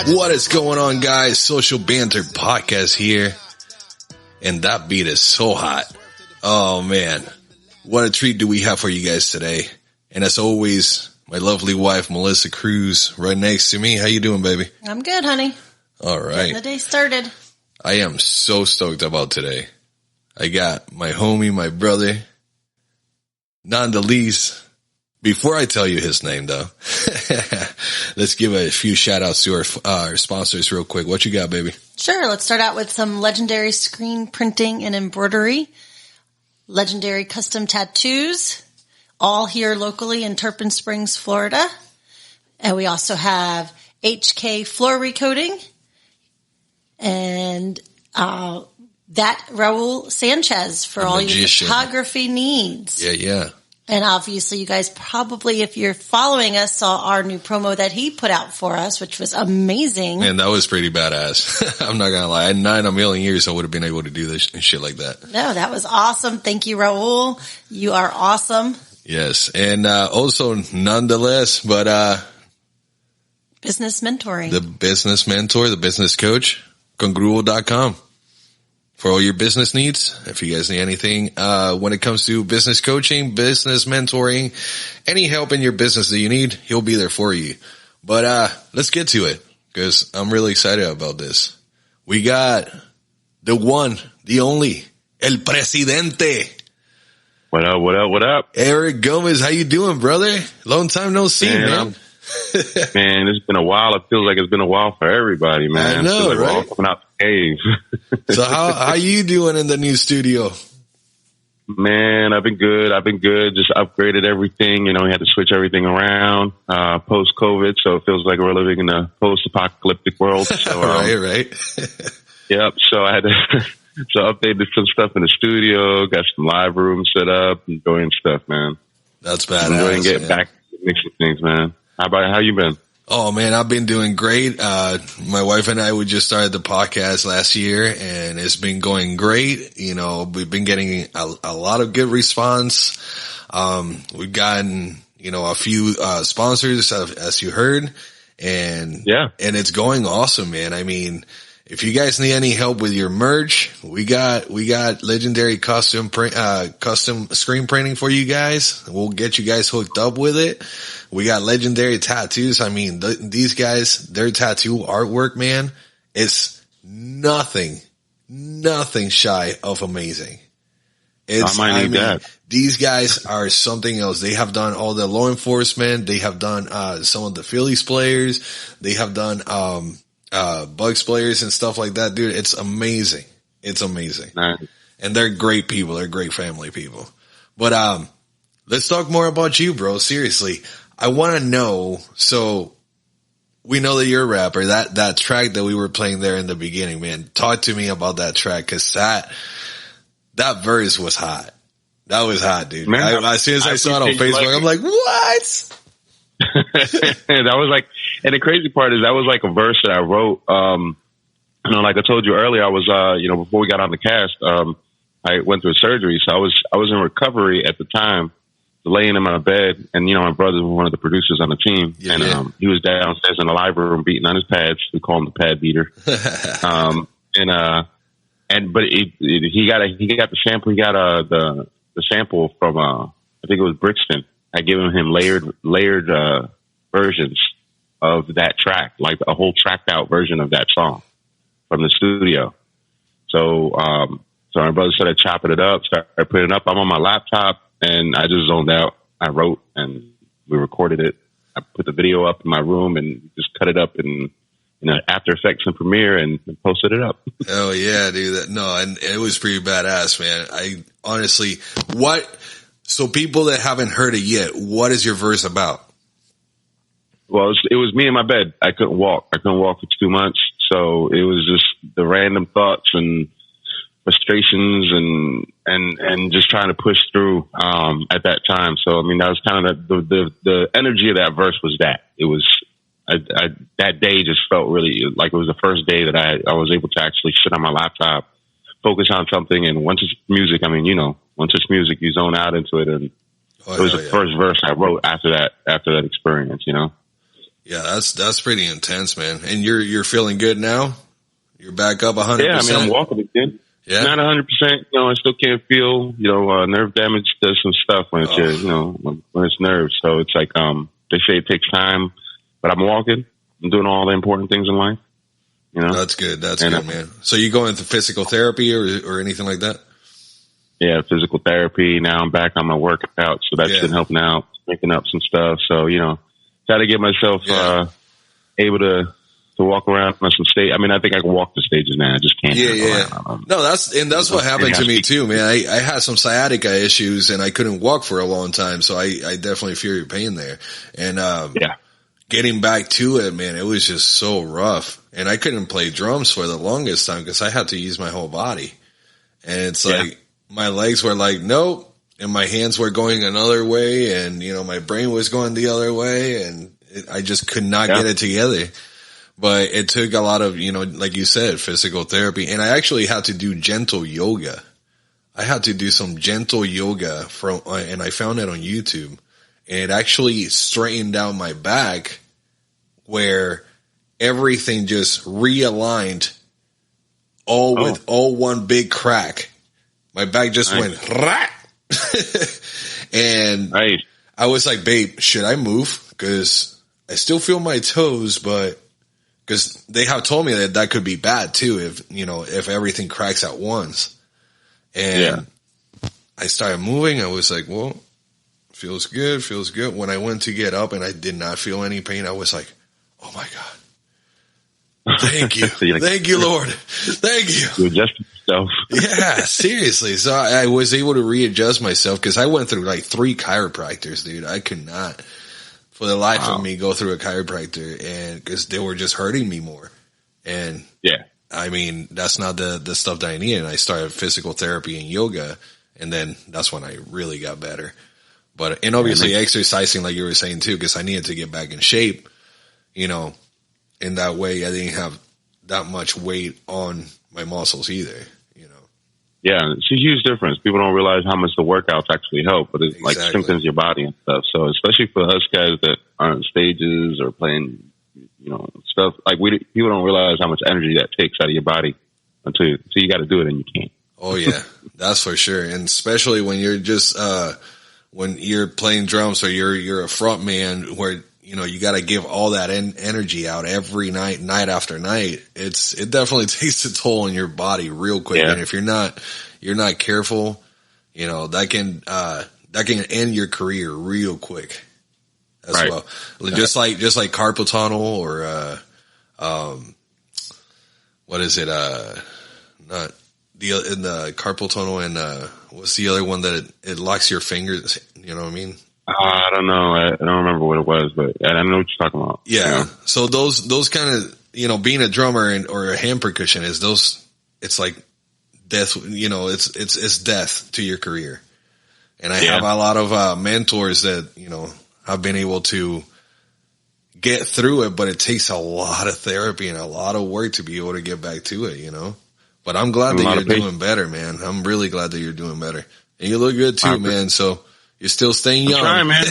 What is going on, guys? Social Banter Podcast here. And that beat is so hot. Oh, man. What a treat do we have for you guys today. And as always, my lovely wife, Melissa Cruz, right next to me. How you doing, baby? I'm good, honey. All right. Getting the day started. I am so stoked about today. I got my homie, my brother, none the least. Before I tell you his name, though, let's give a few shout-outs to our sponsors real quick. What you got, baby? Sure. Let's start out with some legendary screen printing and embroidery. Legendary custom tattoos, all here locally in Turpin Springs, Florida. And we also have HK Floor Recoating. And that Raul Sanchez for all your photography needs. Yeah. And obviously you guys probably, if you're following us, saw our new promo that he put out for us, which was amazing. Man, that was pretty badass. I'm not going to lie. Not in a million years I would have been able to do this and shit like that. No, that was awesome. Thank you, Raul. You are awesome. Yes. And also, nonetheless, but business mentoring. The business mentor, the business coach, congruo.com. For all your business needs, if you guys need anything, when it comes to business coaching, business mentoring, any help in your business that you need, he'll be there for you. But, let's get to it because I'm really excited about this. We got the one, the only, El Presidente. What up? Eric Gomez, how you doing, brother? Long time no see, man. Man, it's been a while. It feels like it's been a while for everybody, man. I know, like right? We're all coming out the cave. So how you doing in the new studio? Man, I've been good. Just upgraded everything. You know, we had to switch everything around post-COVID, so it feels like we're living in a post-apocalyptic world. So, right. Yep. So I had to updated some stuff in the studio, got some live rooms set up, enjoying stuff, man. That's badass. Enjoying getting back to mixing things, man. How you been? Oh man, I've been doing great. My wife and we just started the podcast last year and it's been going great. You know, we've been getting a lot of good response. We've gotten, a few, sponsors as you heard and it's going awesome, man. I mean, if you guys need any help with your merch, we got legendary custom screen printing for you guys. We'll get you guys hooked up with it. We got legendary tattoos. I mean, these guys, their tattoo artwork, man, it's nothing shy of amazing. These guys are something else. They have done all the law enforcement. They have done, some of the Phillies players. They have done, Bucks players and stuff like that, dude. It's amazing. It's amazing. Nice. And they're great people. They're great family people. But, let's talk more about you, bro. Seriously. I want to know. So we know that you're a rapper. That track that we were playing there in the beginning, man, talk to me about that track. Cause that verse was hot. That was hot, dude. Man, as soon as I saw it on Facebook, I'm like, what? That was like, and the crazy part is that was like a verse that I wrote. Like I told you earlier, I was, before we got on the cast, I went through surgery, so I was in recovery at the time, laying in my bed, and my brother was one of the producers on the team, he was downstairs in the library room beating on his pads. We call him the pad beater. But he got the sample. He got the sample from I think it was Brixton. I given him layered versions of that track, like a whole tracked out version of that song from the studio. So my brother started chopping it up, started putting it up. I'm on my laptop and I just zoned out. I wrote and we recorded it. I put the video up in my room and just cut it up in After Effects and Premiere and posted it up. Oh yeah, dude. And it was pretty badass, man. I honestly, so people that haven't heard it yet, what is your verse about? Well, it was me in my bed. I couldn't walk. I couldn't walk for 2 months. So it was just the random thoughts and frustrations and just trying to push through, at that time. So, I mean, that was kind of the energy of that verse was that. It was, that day just felt really like it was the first day that I was able to actually sit on my laptop, focus on something. And once it's music, I mean, once it's music, you zone out into it. And It was the first verse I wrote after that experience, you know? Yeah, that's pretty intense, man. And you're feeling good now? You're back up 100%? Yeah, I mean, I'm walking again. Yeah. Not 100%, you know, I still can't feel, you know, nerve damage does some stuff when it's, you know, when it's nerves. So it's like, they say it takes time, but I'm walking. I'm doing all the important things in life, you know? That's good. That's good, man. So you going through physical therapy or anything like that? Yeah, physical therapy. Now I'm back on my workout, so that's been helping out, picking up some stuff. So, you know, try to get myself, able to walk around on some stage. I mean, I think I can walk the stages now. I just can't. No, that's what happened to me too, man. I had some sciatica issues and I couldn't walk for a long time. So I definitely feel your pain there. And, getting back to it, man, it was just so rough. And I couldn't play drums for the longest time because I had to use my whole body. And it's like, my legs were like, nope. And my hands were going another way. And, you know, my brain was going the other way. And I just could not get it together. But it took a lot of, you know, like you said, physical therapy. And I actually had to do gentle yoga. I had to do some gentle yoga and I found it on YouTube. And it actually straightened out my back where everything just realigned with all one big crack. My back just went, and I was like, babe, should I move? Because I still feel my toes, but because they have told me that could be bad too if everything cracks at once. And I started moving. I was like, well, feels good. When I went to get up and I did not feel any pain, I was like, oh my God. Thank you. Thank you, Lord. Thank you. You adjusted yourself. Yeah, seriously. So I was able to readjust myself because I went through like 3 chiropractors, dude. I could not for the life of me go through a chiropractor and because they were just hurting me more. And I mean, that's not the stuff that I needed. And I started physical therapy and yoga. And then that's when I really got better. And obviously exercising, like you were saying too, because I needed to get back in shape, you know. In that way, I didn't have that much weight on my muscles either, you know. Yeah, it's a huge difference. People don't realize how much the workouts actually help, but it like strengthens your body and stuff. So especially for us guys that aren't on stages or playing, you know, stuff like people don't realize how much energy that takes out of your body until you got to do it and you can't. Oh yeah, that's for sure. And especially when you're just when you're playing drums or you're a front man where. You know, you got to give all that energy out every night after night. It definitely takes a toll on your body real quick. And if you're not careful, you know, that can end your career real quick as well. Just like carpal tunnel or, what is it? Not in the carpal tunnel and, what's the other one that it locks your fingers? You know what I mean? I don't know. I don't remember what it was, but I know what you're talking about. Yeah. You know? So those kind of, you know, being a drummer or a hand percussionist, it's like death, you know, it's death to your career. And I have a lot of, mentors that, you know, have been able to get through it, but it takes a lot of therapy and a lot of work to be able to get back to it, you know, but I'm glad that you're doing better, man. I'm really glad that you're doing better and you look good too, man. So. You're still staying young. I'm trying, man.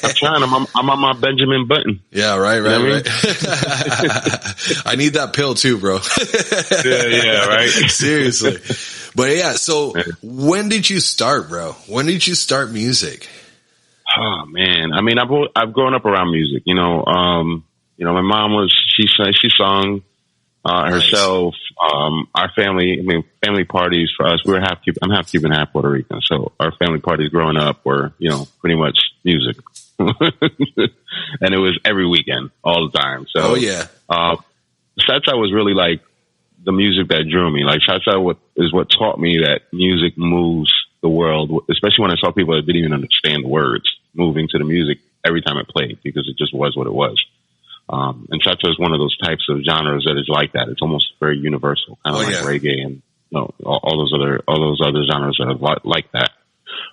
I'm trying. I'm on my Benjamin Button. Yeah, right. I need that pill too, bro. yeah, right. Seriously. But yeah, so when did you start, bro? When did you start music? Oh man. I mean, I've grown up around music, you know, my mom she sung, herself, our family, family parties for us, I'm half Cuban, half Puerto Rican. So our family parties growing up were, you know, pretty much music. And it was every weekend, all the time. So, salsa was really like the music that drew me. Like salsa is what taught me that music moves the world, especially when I saw people that didn't even understand the words moving to the music every time it played because it just was what it was. And salsa is one of those types of genres that is like that. It's almost very universal, kind of reggae and all those other genres that are like that.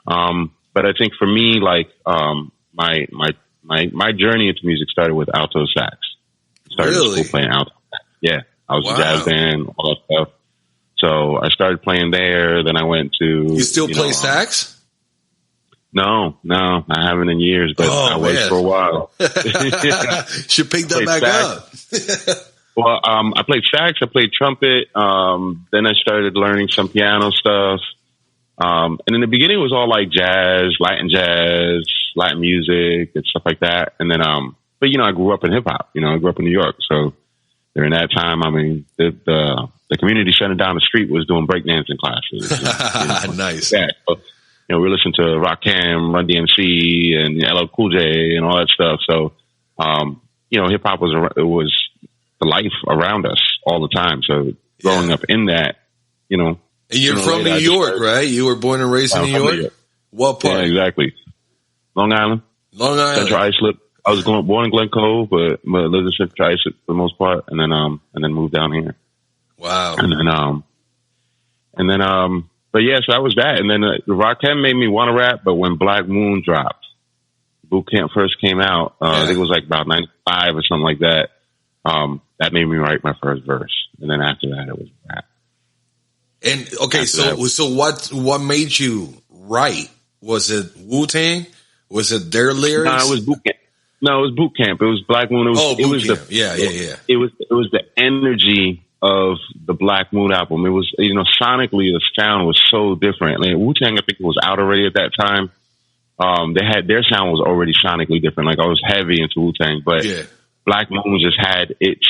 But I think for me, like my journey into music started with alto sax. Started in school playing alto sax. Yeah, I was in jazz band, all that stuff. So I started playing there. Then I went to. You still play sax? No, I haven't in years, but I was for a while. Should pick that back up. Well, I played sax, I played trumpet. Then I started learning some piano stuff. And in the beginning it was all like jazz, Latin music and stuff like that. And then, but I grew up in hip hop, I grew up in New York. So during that time, I mean, the community center down the street was doing breakdancing classes. Nice. Yeah. So, we listened to Rakim, Run DMC, and LL Cool J, and all that stuff. So, hip hop was the life around us all the time. So, growing up in that, And you're from New York, right? You were born and raised in New York? What part? Yeah, exactly. Long Island. Central Islip. I was born in Glen Cove, but lived in Central Islip for the most part, and then moved down here. Wow. But yeah, so that was that. And then Rakim made me want to rap, but when Black Moon dropped, Boot Camp first came out, I think it was like about 95 or something like that. That made me write my first verse. And then after that, it was rap. And okay, so what made you write? Was it Wu-Tang? Was it their lyrics? No, it was Boot Camp. No, it was Boot Camp. It was Black Moon. It was Camp. Yeah. It was the energy of the Black Moon album. It was, sonically the sound was so different. Like Wu-Tang, I think it was out already at that time. Their sound was already sonically different. Like I was heavy into Wu-Tang, but Black Moon just had its,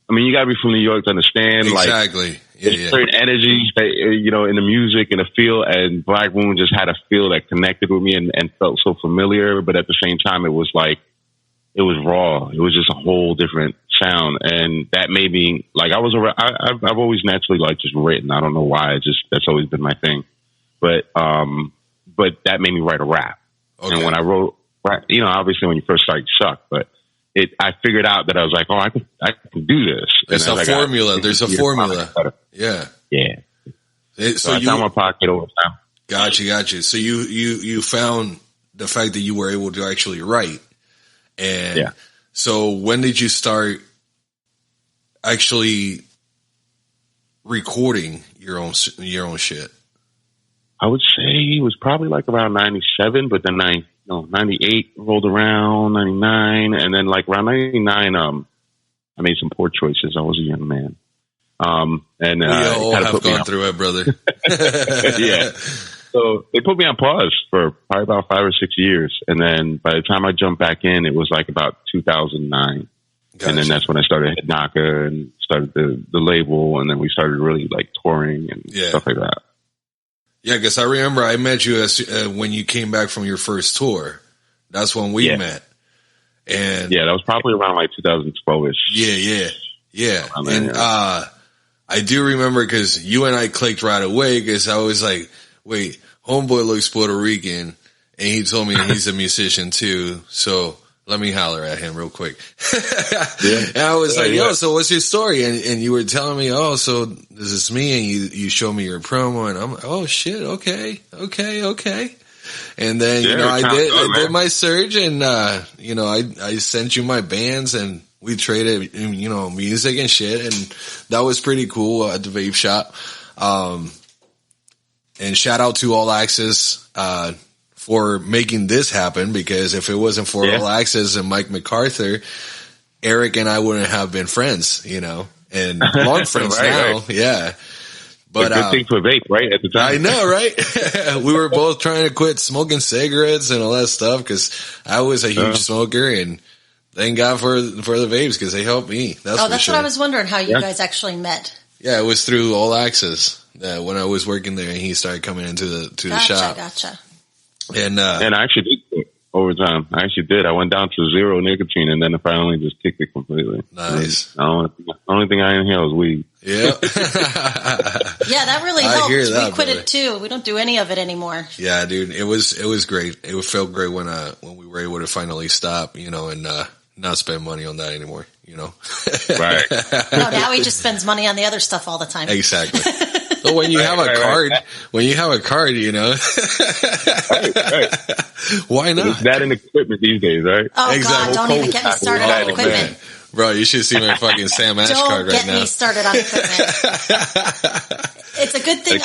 you gotta be from New York to understand. Exactly. Like, there's certain energies that, in the music and the feel, and Black Moon just had a feel that connected with me and felt so familiar. But at the same time, it was like, it was raw. It was just a whole different sound. And that made me like, I've always naturally like just written. I don't know why. That's always been my thing. But that made me write a rap. Okay. And when I wrote, obviously when you first start, you suck, but I figured out that I was like, I can do this. There's a formula. There's a formula. Yeah. Yeah. So I found my pocket over time. Gotcha. So you found the fact that you were able to actually write. And so when did you start actually recording your own shit? I would say it was probably like around 97, but then 98 rolled around, 99, and then like around 99, I made some poor choices. I was a young man. And we all have gone through it, brother. Yeah. So they put me on pause for probably about 5 or 6 years. And then by the time I jumped back in, it was like about 2009. Gotcha. And then that's when I started Head Knocker and started the label. And then we started really like touring and stuff like that. Yeah, because I remember I met you when you came back from your first tour. That's when we met. And that was probably around like 2012-ish. Yeah. And I do remember because you and I clicked right away because I was like, wait, homeboy looks Puerto Rican, and he told me he's a musician too, so let me holler at him real quick. And I was like, yo, so what's your story? And you were telling me, oh, so this is me, and you showed me your promo, and I'm like, oh shit, okay. And then, I did my search, and, I sent you my bands, and we traded, music and shit, and that was pretty cool at the vape shop. And shout out to All Access, for making this happen, because if it wasn't for All Access and Mike MacArthur, Eric and I wouldn't have been friends, and long friends now. Right. Yeah. But good thing for vape, right? At the time. I know, right? We were both trying to quit smoking cigarettes and all that stuff because I was a huge smoker, and thank God for the vapes because they helped me. That's what I was wondering, how you guys actually met. Yeah, it was through All Access when I was working there, and he started coming into the shop. Gotcha. And I actually did quit over time. I actually did. I went down to 0 nicotine, and then I finally just kicked it completely. Nice. The only thing I inhale is weed. Yeah. Yeah, that really helped. We quit it too. We don't do any of it anymore. Yeah, dude. It was great. It felt great when we were able to finally stop, and not spend money on that anymore, Right. No, now he just spends money on the other stuff all the time. Exactly. So when you have a card, Right. Why not? It's that in equipment these days, right? Oh, exactly. God, don't even get me started on equipment. Man. Bro, you should see my fucking Sam Ash card right now. Don't get me started on equipment. It's a good thing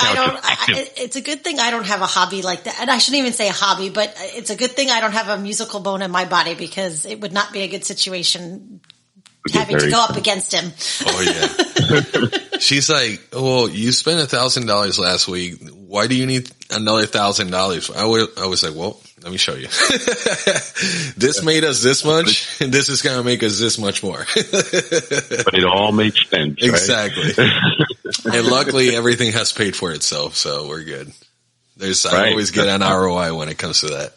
it's a good thing I don't have a hobby like that. And I shouldn't even say a hobby, but it's a good thing I don't have a musical bone in my body, because it would not be a good situation having to go up against him. Oh yeah. She's like, well, you spent $1,000 last week. Why do you need another $1,000? I was like, well, let me show you. This made us this much, and this is going to make us this much more. But it all makes sense. Exactly. Right? And luckily everything has paid for itself. So we're good. I always get an ROI when it comes to that,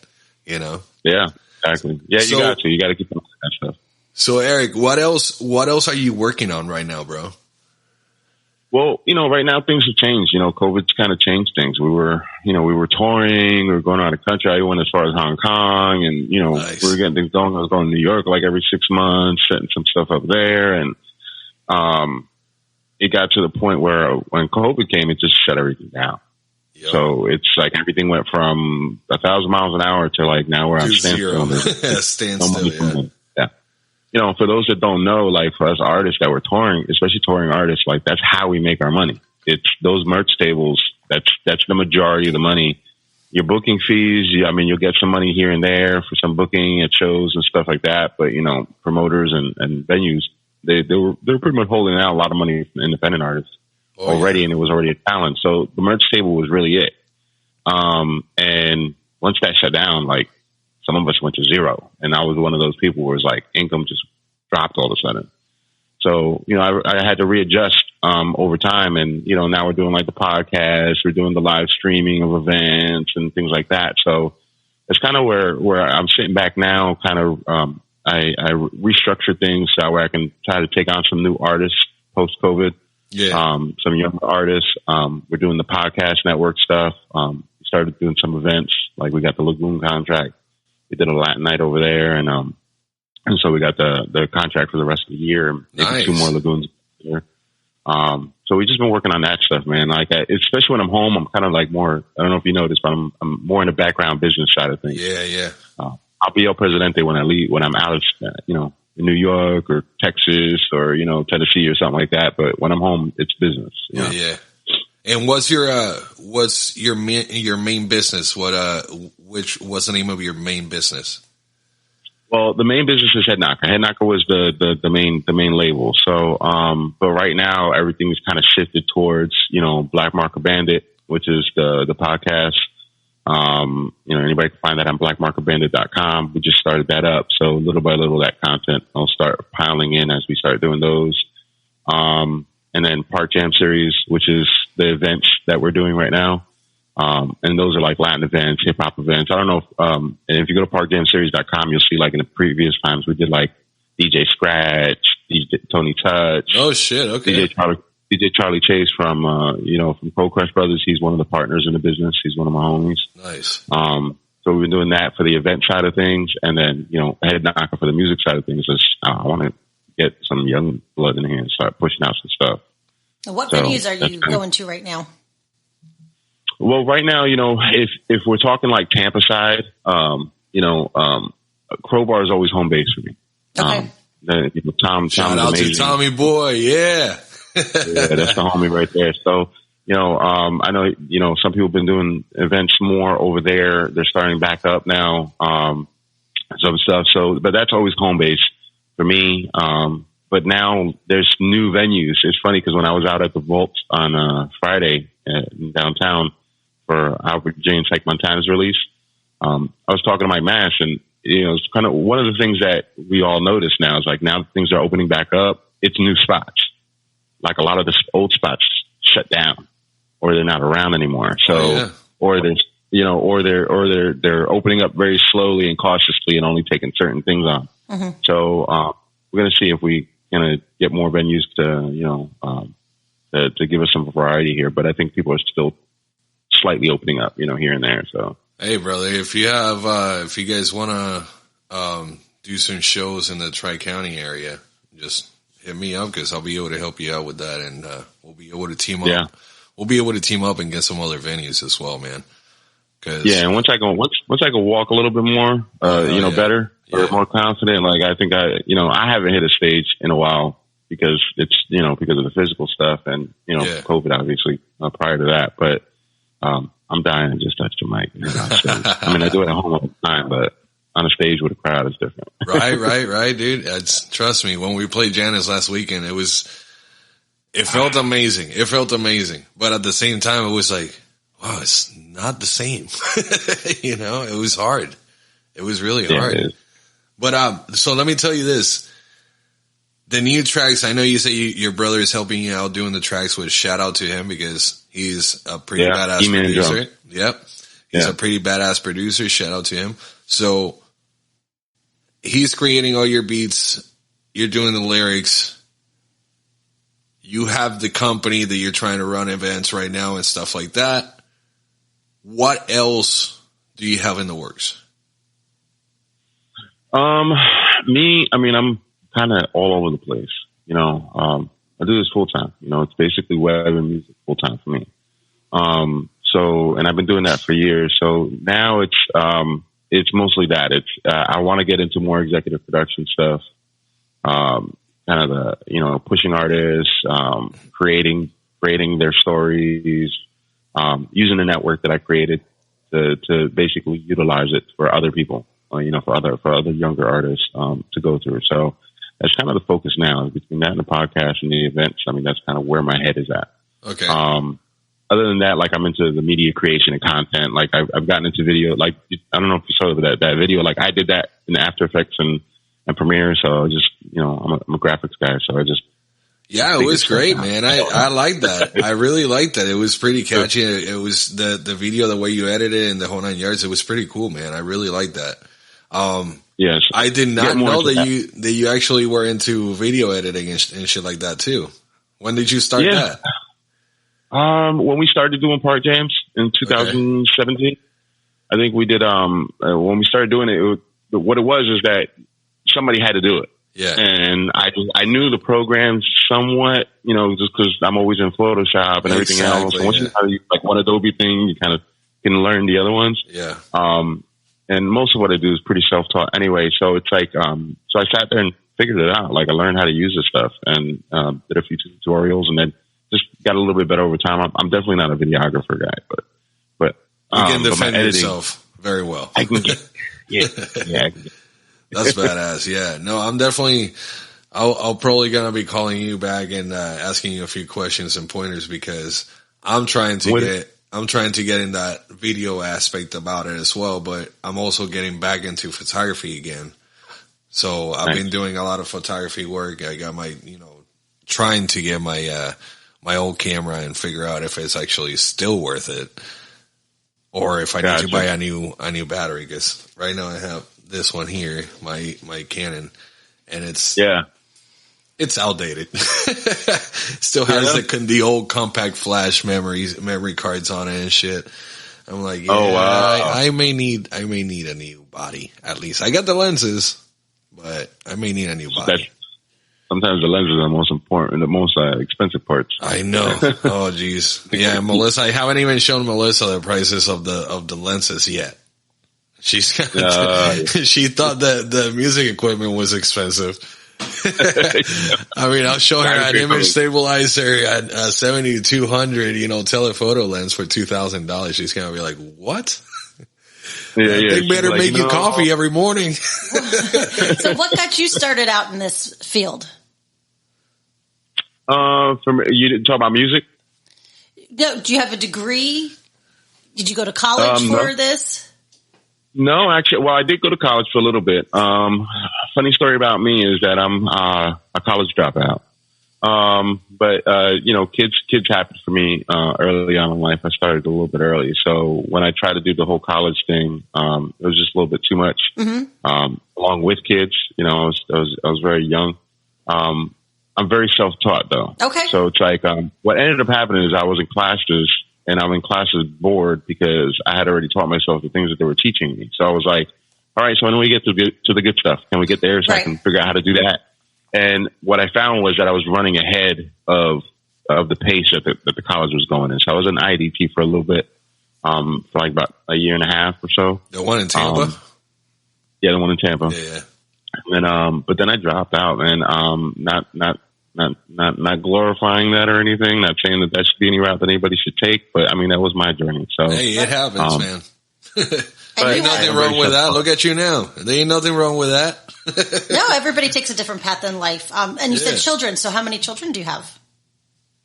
you know? Yeah, exactly. Yeah, you got to keep an eye on that stuff. So Eric, what else are you working on right now, bro? Well, right now things have changed. COVID's kind of changed things. We were touring, we were going out of the country. I went as far as Hong Kong, and, Nice. we were getting things going. I was going to New York like every 6 months, setting some stuff up there. And, it got to the point where when COVID came, it just shut everything down. Yep. So it's like everything went from 1,000 miles an hour to like now we're on standstill. Standstill, yeah. For those that don't know, like for us artists that were touring, especially touring artists, like that's how we make our money. It's those merch tables. That's the majority of the money. Your booking fees, you'll get some money here and there for some booking at shows and stuff like that. But, promoters and venues, they're pretty much holding out a lot of money from independent artists already. And it was already a talent. So the merch table was really it. And once that shut down, like, some of us went to zero, and I was one of those people where it's like income just dropped all of a sudden. So, I had to readjust, over time, and, now we're doing like the podcast, we're doing the live streaming of events and things like that. So it's kind of where I'm sitting back now, kind of, I restructure things so where I can try to take on some new artists post COVID. Yeah. Some younger artists. We're doing the podcast network stuff. Started doing some events, like we got the Lagoon contract. We did a Latin night over there, and so we got the contract for the rest of the year. Nice. 2 more Lagoons here. So we just been working on that stuff, man. Like, especially when I'm home, I'm kind of like more. I don't know if you noticed, but I'm more in the background business side of things. Yeah. I'll be El Presidente when I leave, when I'm out of, in New York or Texas or Tennessee or something like that. But when I'm home, it's business. Yeah. And what's your main business? Which was the name of your main business? Well, the main business is Head Knocker. Head Knocker was the main label. So, but right now everything's kind of shifted towards, Black Market Bandit, which is the podcast. Anybody can find that on blackmarketbandit.com. We just started that up. So little by little, that content will start piling in as we start doing those. And then Park Jam Series, which is the events that we're doing right now. And those are like Latin events, hip hop events. I don't know and if you go to parkjamseries.com, you'll see like in the previous times we did like DJ Scratch, DJ Tony Touch. Oh shit. Okay. DJ Charlie Chase from Cold Crush Brothers. He's one of the partners in the business. He's one of my homies. Nice. So we've been doing that for the event side of things. And then, Head Knocker for the music side of things is, I want to get some young blood in here and start pushing out some stuff. What venues are you going to right now? Well, right now, if we're talking like Tampa side, Crowbar is always home base for me. Okay. Tom Shout out amazing. to Tommy Boy. Yeah. Yeah, that's the homie right there. So, I know, some people have been doing events more over there. They're starting back up now, some stuff. So, but that's always home base for me. But now there's new venues. It's funny because when I was out at the Vault on Friday in downtown for Albert James Hike Montana's release, I was talking to Mike Mash, and it's kind of one of the things that we all notice now is like now that things are opening back up, it's new spots. Like a lot of the old spots shut down, or they're not around anymore. So, or there's they're opening up very slowly and cautiously and only taking certain things on. Mm-hmm. So we're gonna see if we get more venues to give us some variety here. But I think people are still slightly opening up, here and there. So hey, brother, if you have if you guys want to do some shows in the Tri-County area, just hit me up because I'll be able to help you out with that, and we'll be able to team up. Yeah. We'll be able to team up and get some other venues as well, man. And once I can walk a little bit more, better, or more confident. Like I think I haven't hit a stage in a while, because it's, because of the physical stuff and, COVID obviously prior to that. But, I'm dying to just touch the mic. I mean, I do it at home all the time, but on a stage with a crowd is different. Right, dude. Trust me, when we played Janice last weekend, it felt amazing. But at the same time, it was like, wow, it's not the same. It was hard. It was really hard. But, so let me tell you this. The new tracks, I know you say your brother is helping you out doing the tracks, which shout out to him because he's a pretty badass producer. Yep. He's a pretty badass producer. Shout out to him. So he's creating all your beats. You're doing the lyrics. You have the company that you're trying to run events right now and stuff like that. What else do you have in the works? I'm kind of all over the place. I do this full time. It's basically web and music full time for me. And I've been doing that for years. So now it's mostly that. I want to get into more executive production stuff. Kind of the, pushing artists, creating their stories, using the network that I created to basically utilize it for other people, for other younger artists, to go through. So that's kind of the focus now between that and the podcast and the events. I mean, that's kind of where my head is at. Okay. Other than that, like I'm into the media creation and content. Like I've gotten into video. Like I don't know if you saw that video. Like I did that in After Effects and Premiere. So I just I'm a graphics guy. So I just it was great, man. I like that. I really liked that. It was pretty catchy. It was the video, the way you edited it and the whole 9 yards. It was pretty cool, man. I really liked that. Yes, I did not know that you actually were into video editing and shit like that too. When did you start that? When we started doing park jams in 2017, I think we did. When we started doing it, what it was is that somebody had to do it. Yeah. And I knew the programs somewhat, just because I'm always in Photoshop and everything else. So once you know how to use like one Adobe thing, you kind of can learn the other ones. Yeah. And most of what I do is pretty self-taught anyway. So it's like, so I sat there and figured it out. Like I learned how to use this stuff and did a few tutorials and then just got a little bit better over time. I'm definitely not a videographer guy, but you can defend yourself very well. I can yeah. That's badass. Yeah. No, I'm definitely, I'll probably gonna be calling you back and asking you a few questions and pointers because I'm trying to get in that video aspect about it as well, but I'm also getting back into photography again. So I've been doing a lot of photography work. I got my, trying to get my, my old camera and figure out if it's actually still worth it or if I need to buy a new battery. Cause right now I have this one here, my Canon, and it's outdated. Still has the old compact flash memory cards on it and shit. I'm like, I may need a new body at least. I got the lenses, but I may need a new body. Sometimes the lenses are the most important, the most expensive parts. I know. Oh, geez. Yeah, Melissa. I haven't even shown Melissa the prices of the lenses yet. She thought that the music equipment was expensive. I mean, I'll show her an image stabilizer at 70-200, telephoto lens for $2,000. She's gonna be like, "What?" They better make you coffee every morning. So, what got you started out in this field? You didn't talk about music? No. Do you have a degree? Did you go to college for this? No, actually, well, I did go to college for a little bit. Funny story about me is that I'm a college dropout. But kids happened for me early on in life. I started a little bit early. So when I tried to do the whole college thing, it was just a little bit too much. Mm-hmm. Along with kids, I was very young. I'm very self-taught though. Okay. So it's like, what ended up happening is I was in classes and I'm in classes bored because I had already taught myself the things that they were teaching me. So I was like, all right, so when do we get to the good stuff? Can we get there so I can figure out how to do that? And what I found was that I was running ahead of the pace that the college was going in. So I was in IDT for a little bit, for like about a year and a half or so. The one in Tampa? Yeah, the one in Tampa. Yeah. And but then I dropped out, and not not glorifying that or anything. Not saying that should be any route that anybody should take. But I mean, that was my journey. So hey, it happens, man. But ain't nothing wrong with that. Look at you now. There ain't nothing wrong with that. No, everybody takes a different path in life. And you said children. So how many children do you have?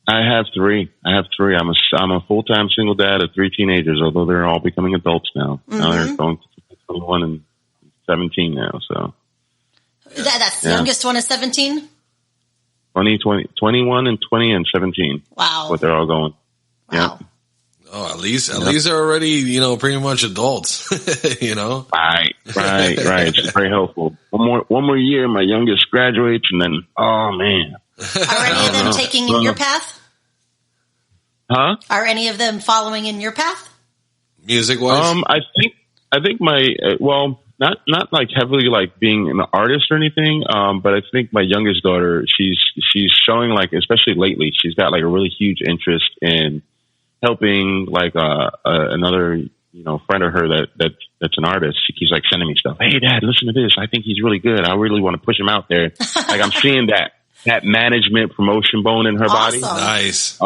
I have three. I'm a full-time single dad of 3 teenagers, although they're all becoming adults now. Mm-hmm. Now they're going to 21 and 17 now. So that's the youngest one is 17? 21 and 20 and 17. Wow. What they're all going. Wow. Yeah. Oh, at least they're already, pretty much adults, Right. It's very helpful. One more year, my youngest graduates, and then, oh man. Are any of them taking in your path? Huh? Are any of them following in your path? Music wise? I think my, not like heavily like being an artist or anything. But I think my youngest daughter, she's showing like, especially lately, she's got like a really huge interest in helping like another friend of her that's an artist. She keeps like sending me stuff. Hey Dad, listen to this. I think he's really good. I really want to push him out there. Like I'm seeing that management promotion bone in her body. Nice.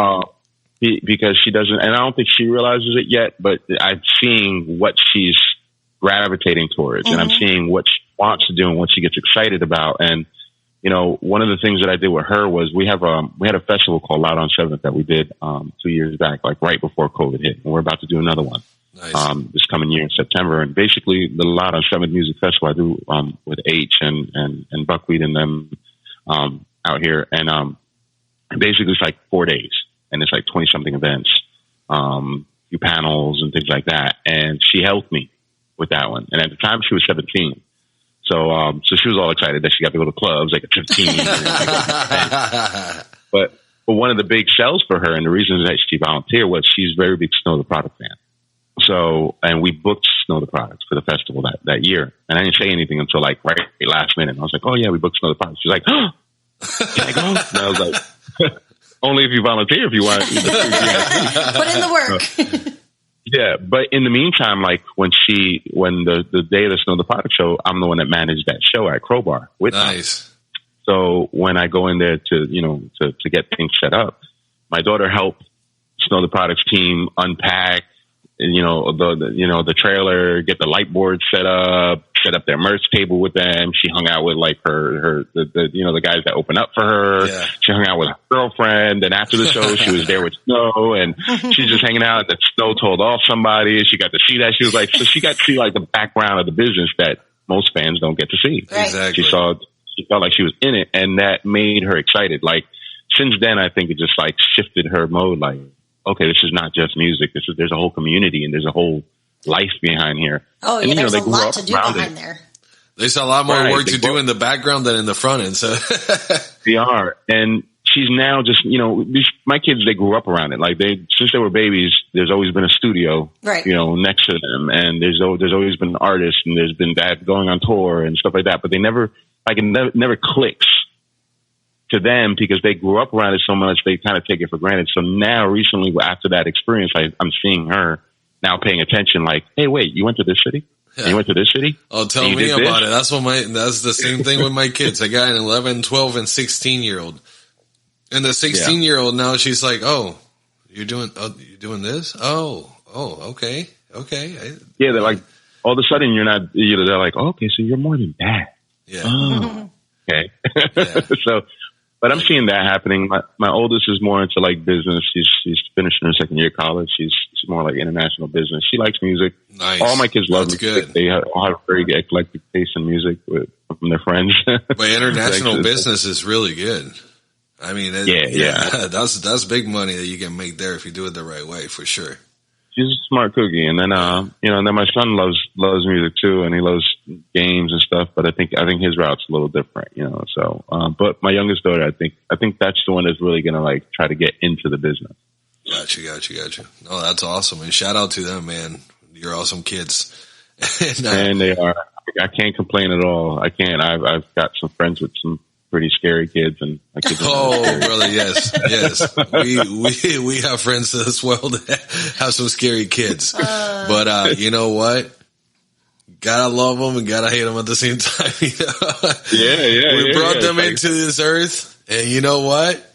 Because she doesn't, and I don't think she realizes it yet, but I'm seeing what she's gravitating towards, and I'm seeing what she wants to do and what she gets excited about. And one of the things that I did with her was we had a festival called Loud on 7th that we did 2 years back, like right before COVID hit, and we're about to do another one this coming year in September. And basically, the Loud on 7th Music Festival I do with H and Buckwheat and them out here, and basically it's like 4 days, and it's like 20 something events, few panels and things like that. And she helped me with that one, and at the time she was 17. So she was all excited that she got to go to clubs like at 15. But one of the big sells for her and the reasons that she volunteered was she's very big Snow the Product fan. So, and we booked Snow the Product for the festival that year. And I didn't say anything until like right last minute. I was like, oh yeah, we booked Snow the Product. She's like, oh, can I go? And I was like, only if you volunteer if you want. Put in the work. Yeah, but in the meantime, like when the day of the Snow the Product show, I'm the one that managed that show at Crowbar with them. So when I go in there to get things set up, my daughter helped Snow the Product's team unpack, the trailer, get the light board set up their merch table with them. She hung out with like the guys that open up for her. Yeah. She hung out with her girlfriend. And after the show, she was there with Snow, and she's just hanging out. That Snow told off somebody. She got to see that. She was like, so she got to see like the background of the business that most fans don't get to see. Right. Exactly. She felt like she was in it, and that made her excited. Like since then, I think it just like shifted her mode. Like, okay, this is not just music. There's a whole community and there's a whole life behind here. Oh, yeah, and, there's a lot to do behind there. There's a lot more work to do in the background than in the front end. So they are. And she's now just, my kids, they grew up around it. Like since they were babies, there's always been a studio, right, next to them. And there's always been artists, and there's been dad going on tour and stuff like that. But they never clicks to them because they grew up around it so much, they kind of take it for granted. So now recently, after that experience, I'm seeing her now paying attention, like, hey, wait, you went to this city? Yeah. You went to this city? Oh, tell me about it. That's the same thing with my kids. I got an 11, 12, and 16-year-old. And the 16-year-old now, she's like, oh, you're doing this? Oh, okay. Yeah, they're like, all of a sudden they're like, oh, okay, so you're more than that. Yeah. Oh, okay. Yeah. So, but I'm seeing that happening. My oldest is more into like business. She's finishing her second year of college. She's more like international business. She likes music. Nice. All my kids love music. Good. They all have very eclectic taste in music from their friends. But international business is really good. I mean, that's big money that you can make there if you do it the right way, for sure. She's a smart cookie. And then, and then my son loves music too, and he loves games and stuff, but I think his route's a little different, so, but my youngest daughter, I think that's the one that's really going to like try to get into the business. Gotcha. Oh, that's awesome. And shout out to them, man. You're awesome kids. And they are. I can't complain at all. I can't. I've got some friends with some pretty scary kids, and my kids are brother, yes. We have friends as well that have some scary kids. But you know what? Gotta love them and gotta hate them at the same time. Yeah. We brought them into this earth, And you know what?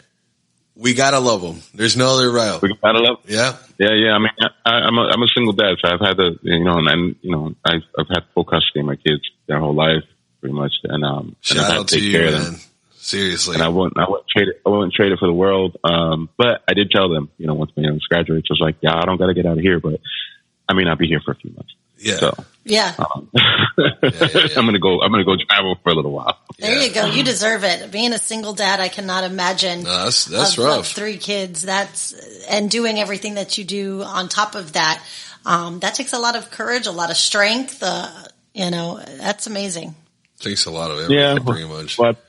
We gotta love them. There's no other route. We gotta love them. Yeah. Yeah. I mean, I'm a single dad, so I've had I've had full custody of my kids their whole life, pretty much. And shout out to you, man. Seriously. And I wouldn't trade it for the world. But I did tell them, once my youngest graduates, I was like, yeah, I don't gotta get out of here, but I may not be here for a few months. Yeah. So, yeah. I'm gonna go travel for a little while. There you go. You deserve it. Being a single dad, I cannot imagine. No, that's rough. 3 kids. And doing everything that you do on top of that. That takes a lot of courage, a lot of strength. That's amazing. Takes a lot of everything, pretty much. But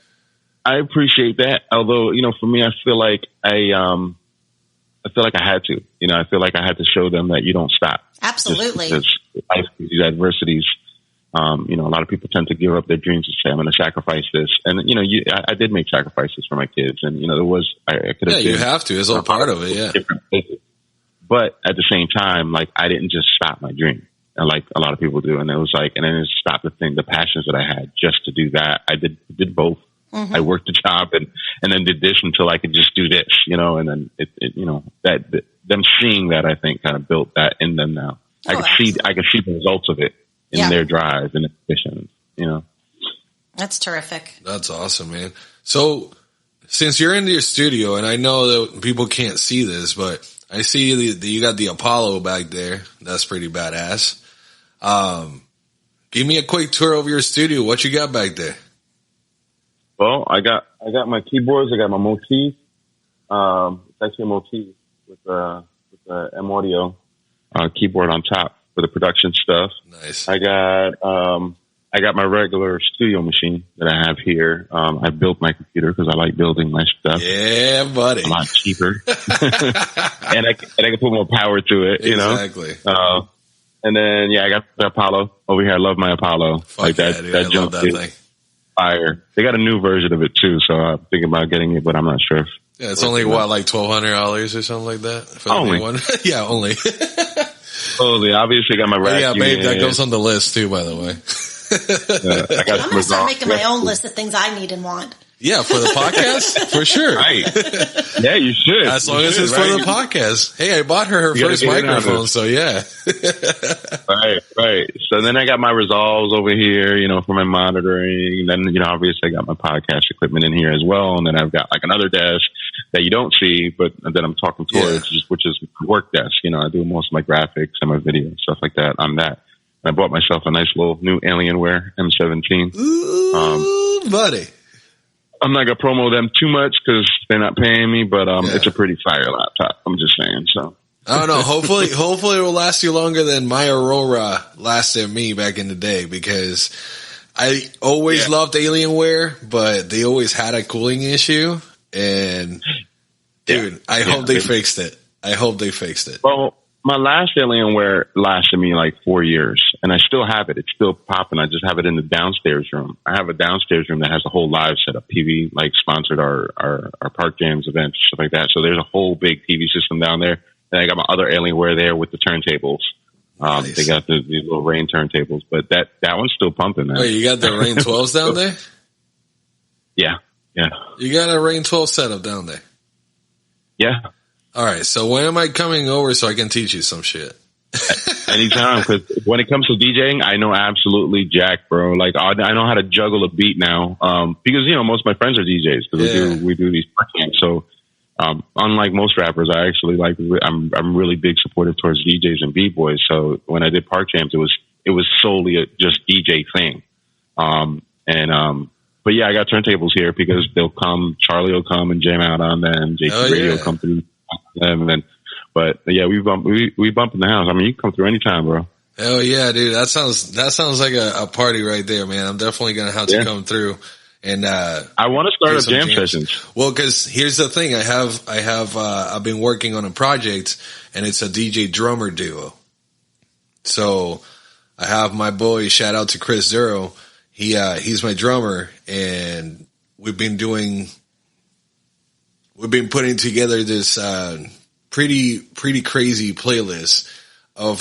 I appreciate that. Although, for me, I feel like I had to. I feel like I had to show them that you don't stop. Absolutely. Because life, these adversities, a lot of people tend to give up their dreams and say, I'm going to sacrifice this. And, I did make sacrifices for my kids. And, there was, I could have. Yeah, you have to. It's all part of it, yeah. Different places. But at the same time, I didn't just stop my dream. And like a lot of people do. And it was and then it stopped the passions that I had just to do that. I did both. Mm-hmm. I worked the job and then did this until I could just do this, and then that them seeing that, I think, kind of built that in them now. I could see the results of it in their drive and ambition, That's terrific. That's awesome, man. So since you're in your studio, and I know that people can't see this, but I see you got the Apollo back there. That's pretty badass. Give me a quick tour of your studio. What you got back there? Well, I got my keyboards. I got my motif. It's actually a motif with the M Audio keyboard on top for the production stuff. Nice. I got my regular studio machine that I have here. I built my computer because I like building my stuff. Yeah, buddy. It's a lot cheaper, and I can put more power to it. Exactly. And then I got the Apollo over here. I love my Apollo. Fuck that, dude. I love that thing. Fire. They got a new version of it too, so I'm thinking about getting it, but I'm not sure. Yeah, it's only like $1,200 or something like that. For only one. Yeah, only. Totally. Obviously, got my rack. Yeah, babe, that goes on the list too, by the way. I'm gonna start making my own list of things I need and want. Yeah, for the podcast, for sure. Right. Yeah, you should. As long as it's for the podcast. Hey, I bought her first microphone, so yeah. Right. So then I got my Resolves over here, for my monitoring. And then, obviously I got my podcast equipment in here as well. And then I've got like another desk that you don't see, but that I'm talking towards, which is work desk. I do most of my graphics and my video and stuff like that on that. And I bought myself a nice little new Alienware M17. Ooh, buddy. I'm not going to promo them too much because they're not paying me, but it's a pretty fire laptop. I'm just saying. So I don't know. Hopefully it will last you longer than my Aurora lasted me back in the day, because I always loved Alienware, but they always had a cooling issue. And dude, I hope they fixed it. Well, my last Alienware lasted me like 4 years, and I still have it. It's still popping. I just have it in the downstairs room. I have a downstairs room that has a whole live setup. PV sponsored our Park Jams events, stuff like that. So there's a whole big TV system down there. And I got my other Alienware there with the turntables. Nice. They got these little Rain turntables, but that one's still pumping, man. Wait, you got the Rain 12s down there? Yeah. You got a Rain 12 setup down there? Yeah. All right, so when am I coming over so I can teach you some shit? Anytime, because when it comes to DJing, I know absolutely jack, bro. Like I know how to juggle a beat now, because most of my friends are DJs because we do these parties. So unlike most rappers, I actually I'm really big supportive towards DJs and b-boys. So when I did Park Jams, it was solely a just DJ thing. But yeah, I got turntables here because they'll come. Charlie will come and jam out on them. JT Radio will come through them, but yeah, we bump in the house. I mean, you can come through anytime, bro. Hell yeah, dude. That sounds like a party right there, man. I'm definitely gonna have to come through. And I want to start up jam sessions. Well, because here's the thing, I've been working on a project, and it's a DJ drummer duo. So I have my boy, shout out to Chris Zero. He's my drummer, and we've been putting together this pretty crazy playlist of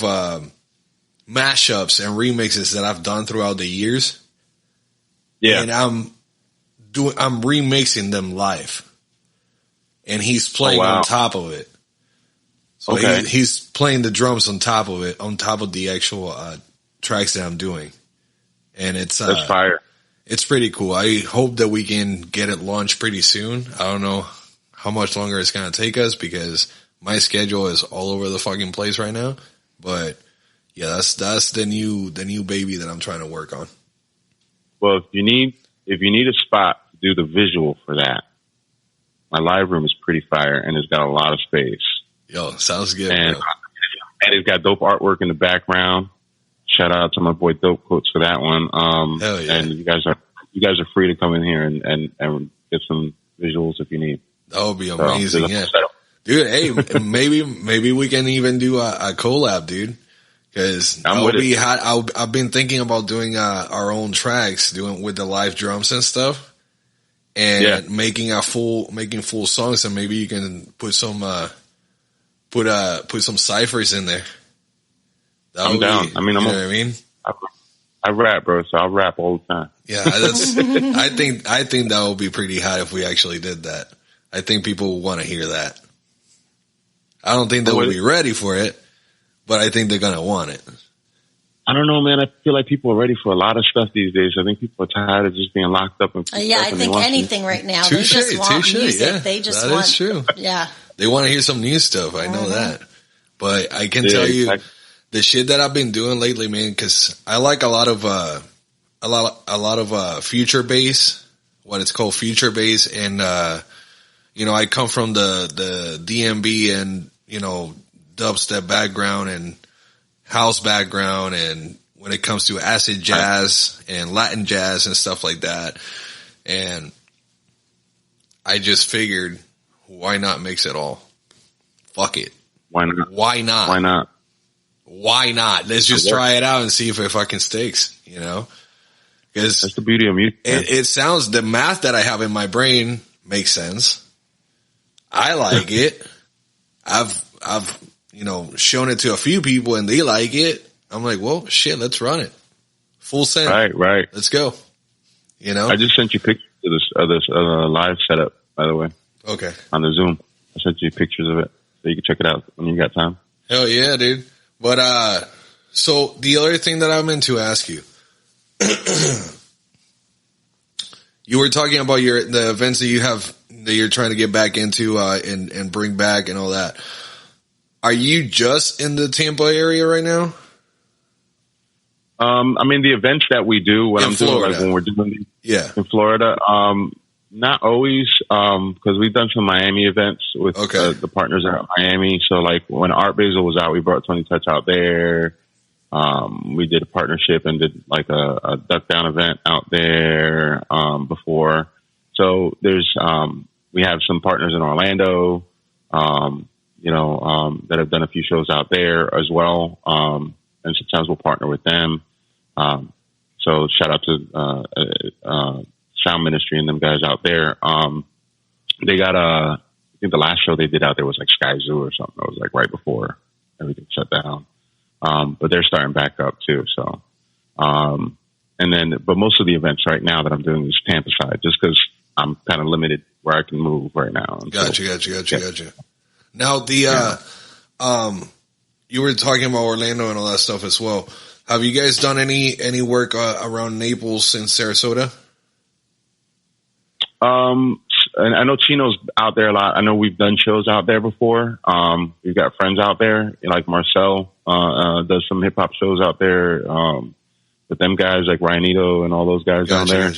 mashups and remixes that I've done throughout the years. Yeah, and I'm remixing them live. and he's playing on top of it. So he's playing the drums on top of it, on top of the actual tracks that I'm doing. And that's fire. It's pretty cool. I hope that we can get it launched pretty soon. I don't know how much longer it's going to take us because my schedule is all over the fucking place right now. But yeah, that's the new baby that I'm trying to work on. Well, if you need a spot to do the visual for that, my live room is pretty fire and it's got a lot of space. Yo, sounds good. And it's got dope artwork in the background. Shout out to my boy Dope Quotes for that one. Hell yeah. And you guys are free to come in here and get some visuals if you need. That would be amazing. Yeah. Dude, hey, maybe we can even do a collab, dude. Cause that would be hot. I've been thinking about doing, our own tracks, doing with the live drums and stuff and making full songs. And maybe you can put some, put some ciphers in there. I'm down. I mean, I rap, bro, so I rap all the time. Yeah, I think that would be pretty hot if we actually did that. I think people would want to hear that. I don't think they would be ready for it, but I think they're going to want it. I don't know, man. I feel like people are ready for a lot of stuff these days. I think people are tired of just being locked up. And I think anything right now. They just want music. Yeah, they just that want. Is true. Yeah. They want to hear some new stuff. I know that. But I can tell you the shit that I've been doing lately, man, because I like a lot of future bass, what it's called future bass. And, I come from the DMB and, dubstep background and house background. And when it comes to acid jazz and Latin jazz and stuff like that. And I just figured, why not mix it all? Fuck it. Why not? Why not? Why not? Why not? Let's just try it out and see if it fucking sticks, Because that's the beauty of music. It sounds, the math that I have in my brain makes sense. I like it. I've shown it to a few people and they like it. I'm like, well, shit, let's run it. Full send. Right. Let's go. I just sent you pictures of this live setup, by the way. Okay. On the Zoom. I sent you pictures of it so you can check it out when you got time. Hell yeah, dude. But, so the other thing that I meant to ask you, you were talking about the events that you have, that you're trying to get back into, and bring back and all that. Are you just in the Tampa area right now? The events that we do, what I'm doing, like when we're doing in Florida, not always, because we've done some Miami events with the partners out in Miami. So like when Art Basel was out, we brought Tony Touch out there. We did a partnership and did like a duck down event out there, before. So there's, we have some partners in Orlando, that have done a few shows out there as well. And sometimes we'll partner with them. So shout out to, Sound Ministry and them guys out there. They got I think the last show they did out there was like Sky Zoo or something. It was like right before everything shut down. But they're starting back up too. So, but most of the events right now that I'm doing is Tampa side, just because I'm kind of limited where I can move right now. Gotcha. Now you were talking about Orlando and all that stuff as well. Have you guys done any work around Naples and Sarasota? And I know Chino's out there a lot. I know we've done shows out there before. We've got friends out there, like Marcel, does some hip hop shows out there, with them guys like Ryanito and all those guys down there.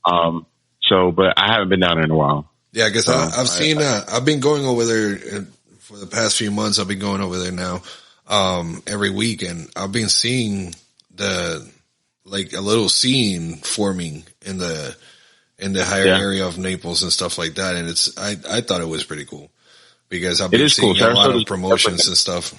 But I haven't been down there in a while. Yeah, I guess I've been going over there for the past few months. I've been going over there now, every week, and I've been seeing a little scene forming in the higher area of Naples and stuff like that. And I thought it was pretty cool because I've been seeing a lot of promotions and stuff,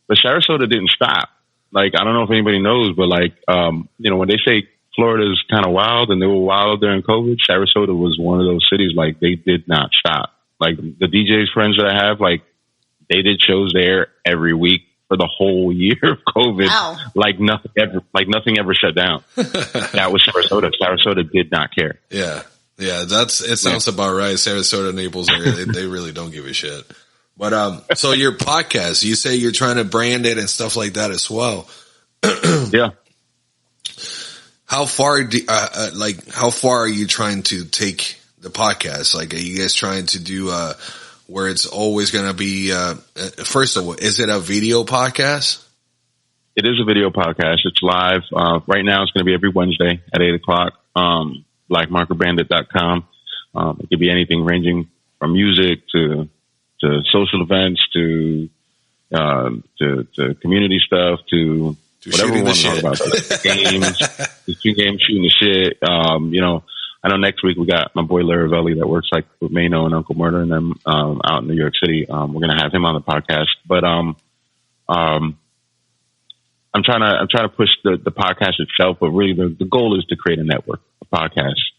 But Sarasota didn't stop. Like, I don't know if anybody knows, but when they say Florida's kind of wild and they were wild during COVID, Sarasota was one of those cities, like, they did not stop. Like, the DJs friends that I have, like, they did shows there every week for the whole year of COVID. Wow. Like nothing ever shut down. That was Sarasota. Sarasota did not care. Yeah. Yeah, it sounds about right. Sarasota, Naples area, they really don't give a shit. But so your podcast, you say you're trying to brand it and stuff like that as well. Yeah. How far how far are you trying to take the podcast? Like, are you guys trying to do where it's always going to be? First of all, is it a video podcast? It is a video podcast. It's live. Right now, it's going to be every Wednesday at 8:00. BlackMarkerBandit.com. It could be anything ranging from music to social events to community stuff to whatever we want to talk about. Games, shooting the shit. I know next week we got my boy Laravelli that works like with Mano and Uncle Murder and them out in New York City. We're gonna have him on the podcast. But I'm trying to push the podcast itself, but really the goal is to create a network of podcasts,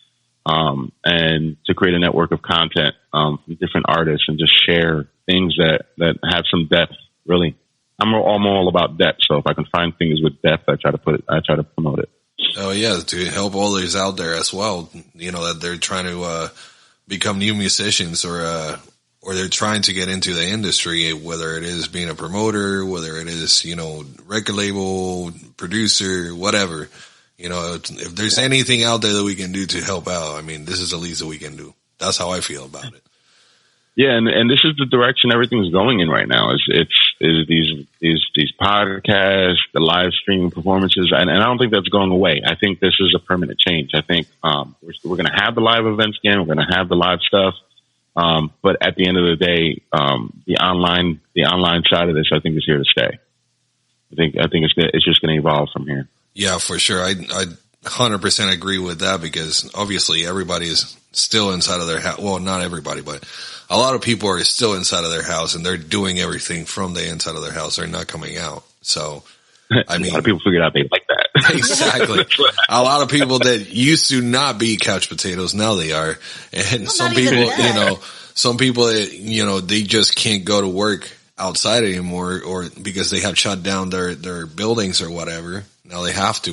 and to create a network of content, from different artists and just share things that have some depth. Really, I'm all about depth. So if I can find things with depth, I try to promote it. Oh yeah, to help others out there as well. That they're trying to become new musicians or they're trying to get into the industry, whether it is being a promoter, whether it is, record label, producer, whatever. If there's anything out there that we can do to help out, I mean, this is the least that we can do. That's how I feel about it. Yeah, and this is the direction everything's going in right now. Is these podcasts, the live streaming performances, and I don't think that's going away. I think this is a permanent change. I think we're going to have the live events again. We're going to have the live stuff. But at the end of the day, the online side of this, I think, is here to stay. I think it's just going to evolve from here. Yeah, for sure. I 100% agree with that, because obviously everybody is still inside of their house. Well, not everybody, but a lot of people are still inside of their house and they're doing everything from the inside of their house. They're not coming out. So, I mean, a lot of people figured out they like that. Exactly. A lot of people that used to not be couch potatoes, now they are. And some people, some people, they just can't go to work outside anymore, or because they have shut down their buildings or whatever. Now they have to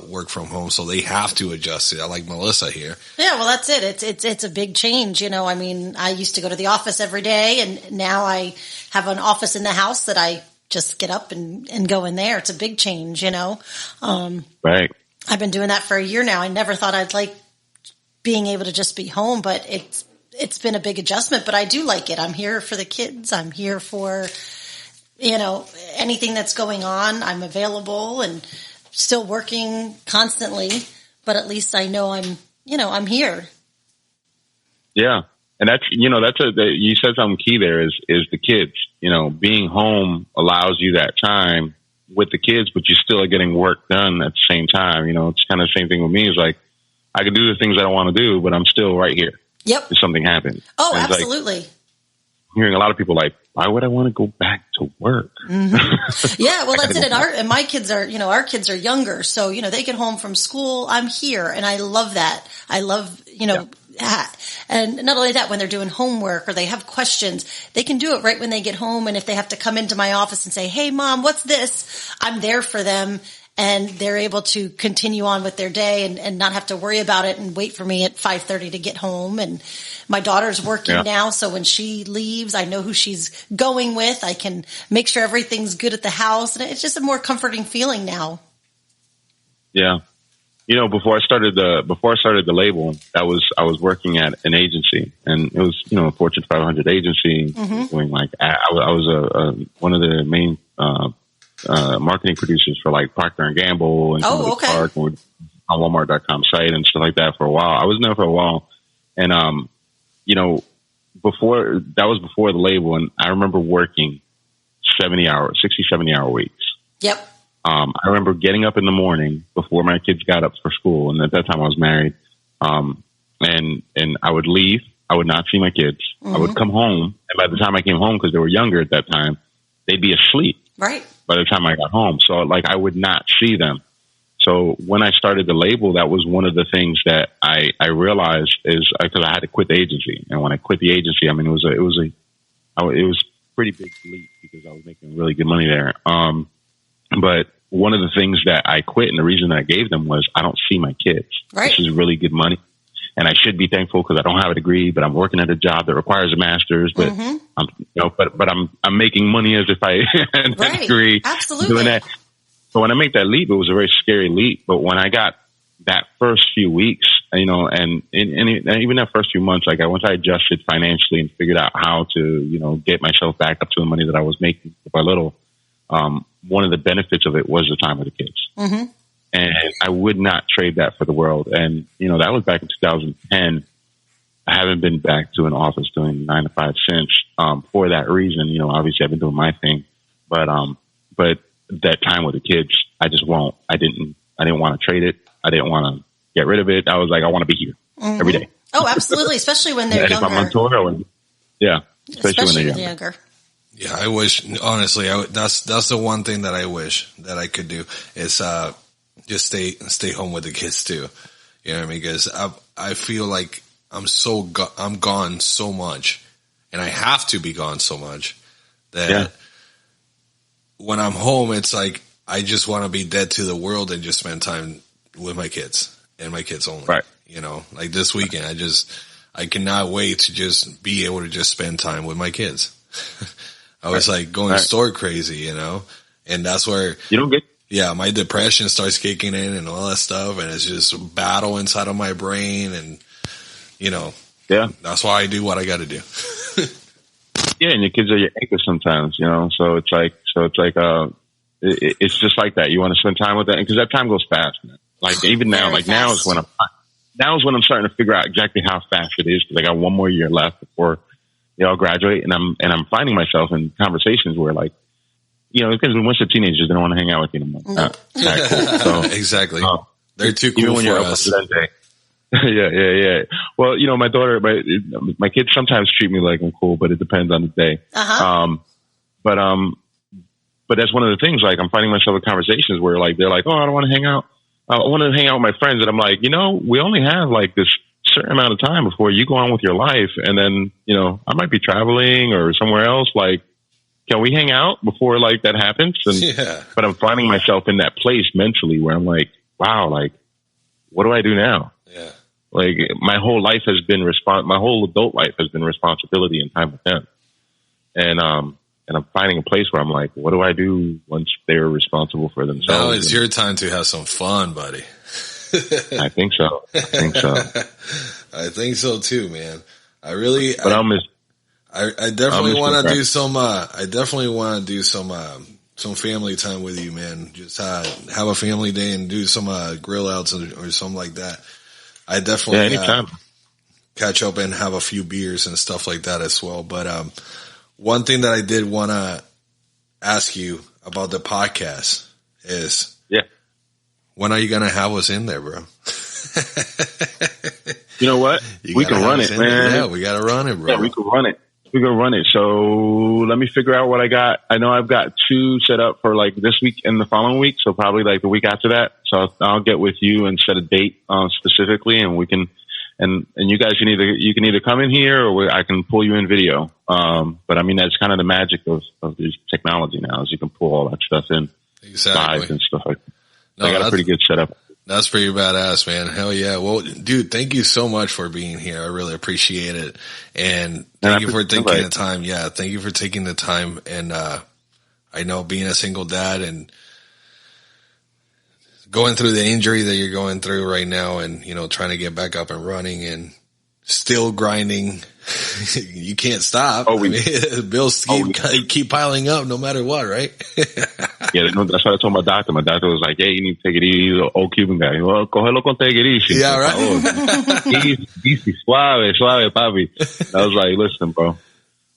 work from home, so they have to adjust it. I like Melissa here. Yeah, well, that's it. It's a big change. I mean, I used to go to the office every day, and now I have an office in the house that I just get up and go in there. It's a big change, Right. I've been doing that for a year now. I never thought I'd like being able to just be home, but it's been a big adjustment, but I do like it. I'm here for the kids. I'm here for, anything that's going on. I'm available and still working constantly, but at least I know I'm here. Yeah. And you said something key there is the kids, being home allows you that time with the kids, but you still are getting work done at the same time. It's kind of the same thing with me. It's like, I can do the things I don't want to do, but I'm still right here. Yep. If something happens. Oh, absolutely. Like, hearing a lot of people like, why would I want to go back to work? Mm-hmm. Yeah, well, that's it. And my kids are, our kids are younger. So, they get home from school. I'm here. And I love that. I love, and not only that, when they're doing homework or they have questions, they can do it right when they get home. And if they have to come into my office and say, hey, Mom, what's this? I'm there for them. And they're able to continue on with their day and not have to worry about it and wait for me at 5:30 to get home. And my daughter's working now, so when she leaves, I know who she's going with. I can make sure everything's good at the house, and it's just a more comforting feeling now. Yeah, before I started the label, I was working at an agency, and it was a Fortune 500 agency, doing I was one of the main marketing producers for like Procter and Gamble and Park on Walmart.com site and stuff like that for a while. I was there for a while, and before the label, and I remember working 60, 70 hour weeks. Yep. I remember getting up in the morning before my kids got up for school, and at that time I was married. And I would leave. I would not see my kids. I would come home, and by the time I came home, because they were younger at that time, they'd be asleep. Right. By the time I got home. So I would not see them. So when I started the label, that was one of the things that I realized is because I had to quit the agency. And when I quit the agency, I mean, it was a pretty big leap because I was making really good money there. But one of the things that I quit and the reason that I gave them was I don't see my kids. Right. This is really good money. and I should be thankful because I don't have a degree, but I'm working at a job that requires a master's, but I'm making money as if I had a degree. Absolutely. Doing that. So when I make that leap, it was a very scary leap. But when I got that first few weeks, and even that first few months, like once I adjusted financially and figured out how to, get myself back up to the money that I was making by little, one of the benefits of it was the time with the kids. Mm-hmm. And I would not trade that for the world. And, that was back in 2010. I haven't been back to an office doing 9 to 5 since, for that reason. Obviously I've been doing my thing, but that time with the kids, I just won't. I didn't want to trade it. I didn't want to get rid of it. I was like, I want to be here every day. Oh, absolutely. Especially when they're younger. If I'm on tour, especially when they're younger. Yeah, I wish, honestly, that's the one thing that I wish that I could do is, just stay home with the kids too. You know what I mean? Because I feel like I'm gone so much, and I have to be gone so much that when I'm home, it's like, I just want to be dead to the world and just spend time with my kids and my kids only. Right. Like this weekend, I cannot wait to just be able to just spend time with my kids. I was like going store crazy, and that's where you don't get. Yeah, my depression starts kicking in and all that stuff, and it's just battle inside of my brain, and that's why I do what I got to do. Yeah, and your kids are your anchor sometimes, So it's like it's just like that. You want to spend time with that because that time goes fast, man. Like even now, now is when I'm starting to figure out exactly how fast it is because I got one more year left before I'll graduate, and I'm finding myself in conversations where because once they're teenagers, they don't want to hang out with you anymore. Cool. So, exactly. They're too cool even when for you're us. Yeah. Well, my daughter, my kids sometimes treat me like I'm cool, but it depends on the day. Uh-huh. But that's one of the things. Like I'm finding myself in conversations where they're like, oh, I don't want to hang out. I want to hang out with my friends, and I'm like, we only have this certain amount of time before you go on with your life, and then I might be traveling or somewhere else. Can we hang out before that happens? But I'm finding myself in that place mentally where I'm like, wow, what do I do now? Yeah. My whole life has been my whole adult life has been responsibility and time with them. And I'm finding a place where I'm like, what do I do once they're responsible for themselves? Now it's your time to have some fun, buddy. I think so. I think so too, man. I definitely want to do some. I definitely want to do some family time with you, man. Just have a family day and do some grill outs or something like that. I definitely catch up and have a few beers and stuff like that as well. But one thing that I did want to ask you about the podcast is, when are you gonna have us in there, bro? You know what? We can run it, man. Yeah, we gotta run it, bro. Yeah, we can run it. We're going to run it. So let me figure out what I got. I know I've got 2 set up for this week and the following week. So probably the week after that. So I'll get with you and set a date specifically, and we can, and you guys can either come in here or I can pull you in video. But I mean, that's kind of the magic of this technology now is you can pull all that stuff in live and stuff like that. No, I got a pretty good setup. That's pretty badass, man. Hell yeah. Well, dude, thank you so much for being here. I really appreciate it. And thank you for taking the time. Yeah. Thank you for taking the time. And, I know being a single dad and going through the injury that you're going through right now and, trying to get back up and running and still grinding. You can't stop. Bills keep piling up no matter what, right? Yeah, that's what I told my doctor. My doctor was like, "Yeah, you need to take it easy." He's an old Cuban guy. Well, cógelo con take it easy. Yeah, right. Easy, suave, papi. I was like, "Listen, bro."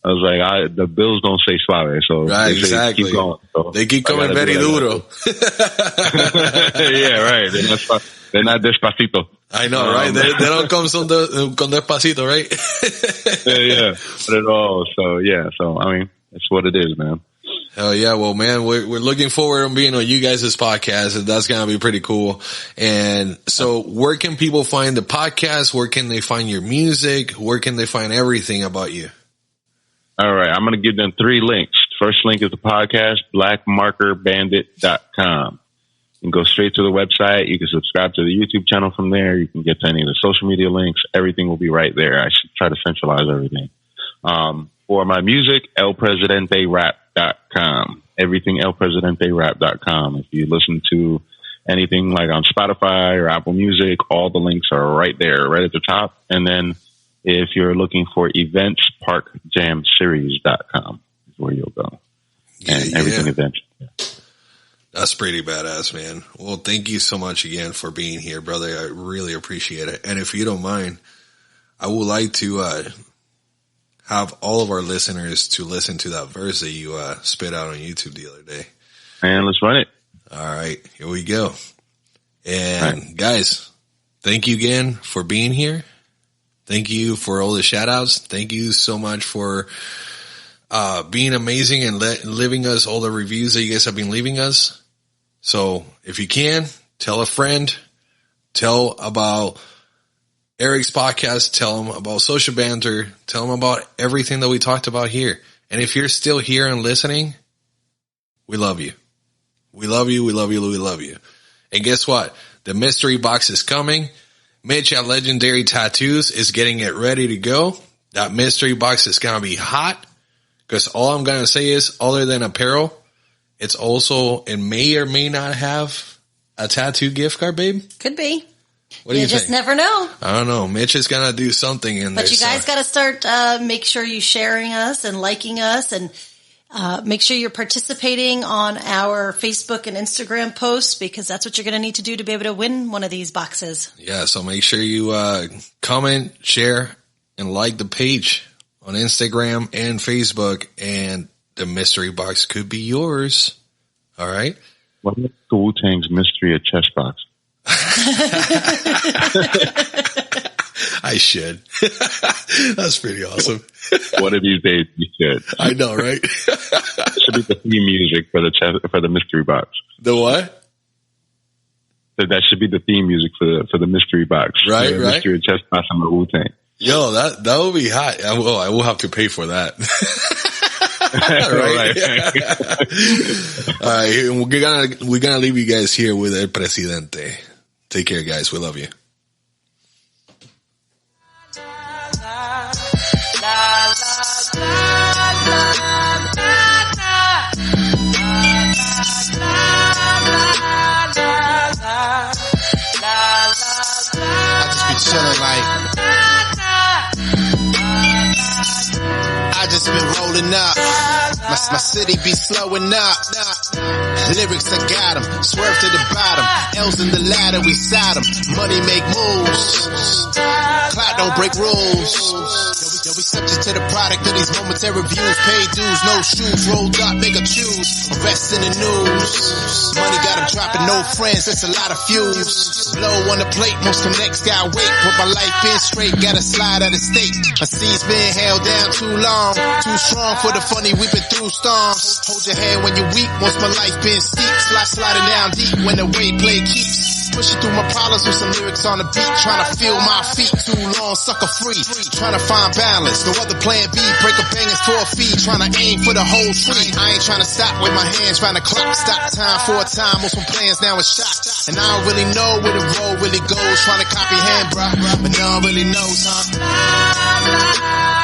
I was like, "The Bills don't say suave, so right, exactly. Keep going." So they keep coming very duro. Yeah, right. They're not despacito. I know, right? They don't come con despacito, right? Yeah, not at all. So I mean, that's what it is, man. Oh yeah, well, man, we're looking forward to being on you guys' podcast, and that's gonna be pretty cool. And so, where can people find the podcast? Where can they find your music? Where can they find everything about you? All right, I'm gonna give them 3 links. First link is the podcast, blackmarkerbandit.com. You can go straight to the website. You can subscribe to the YouTube channel from there. You can get to any of the social media links. Everything will be right there. I should try to centralize everything. For my music, elpresidenterap.com. Everything elpresidenterap.com. If you listen to anything like on Spotify or Apple Music, all the links are right there, right at the top. And then if you're looking for events, parkjamseries.com is where you'll go. And everything events. Yeah. That's pretty badass, man. Well, thank you so much again for being here, brother. I really appreciate it. And if you don't mind, I would like to have all of our listeners to listen to that verse that you spit out on YouTube the other day. And let's run it. All right, here we go. And guys, thank you again for being here. Thank you for all the shout outs. Thank you so much for being amazing and leaving us all the reviews that you guys have been leaving us. So if you can, tell a friend, tell about Eric's podcast, tell them about Social Banter, tell them about everything that we talked about here. And if you're still here and listening, we love you. We love you. We love you. We love you. And guess what? The mystery box is coming. Mitch at Legendary Tattoos is getting it ready to go. That mystery box is going to be hot. Because all I'm going to say is, other than apparel, it's also, it may or may not have a tattoo gift card, babe. Could be. What do you just think? Never know. I don't know. Mitch is going to do something in there. But you guys got to start, make sure you sharing us and liking us, and make sure you're participating on our Facebook and Instagram posts, because that's what you're going to need to do to be able to win one of these boxes. Yeah, so make sure you comment, share, and like the page on Instagram and Facebook, and the mystery box could be yours. All right? What is the Wu-Tang's mystery a chest box? I should. That's pretty awesome. One of these days you should. I know, right? It should be the theme music for the mystery box. The what? That should be the theme music for the mystery box. Right, the right. Mystery chest box on the Wu-Tang. Yo, that would be hot. I will have to pay for that. Right. All right. We're gonna leave you guys here with El Presidente. Take care, guys. We love you. I just be chilling like I just been rolling up. My city be slowing up. Lyrics, I got 'em. Swerve to the bottom. L's in the ladder, we side 'em. Money make moves. Clout don't break rules. Yo, we subject to the product of these momentary views. Pay dues, no shoes. Rolled up, make a choose. Rest in the news. Money got 'em dropping, no friends. That's a lot of fuse. Blow on the plate, most connects got weight. But my life been straight, gotta slide out of state. My seeds been held down too long. Too strong for the funny, we've been through storms. Hold your head when you're weak, once my life been steep. Sliding down deep when the weight play keeps. Pushing through my problems with some lyrics on the beat. Trying to feel my feet, too long, sucker free. Trying to find balance, no other plan B. Break a bangers for a fee, trying to aim for the whole tree. I ain't trying to stop with my hands, trying to clock. Stop time for a time, most my plans now is shot. And I don't really know where the road really goes. Trying to comprehend, bruh, but no one really knows, huh?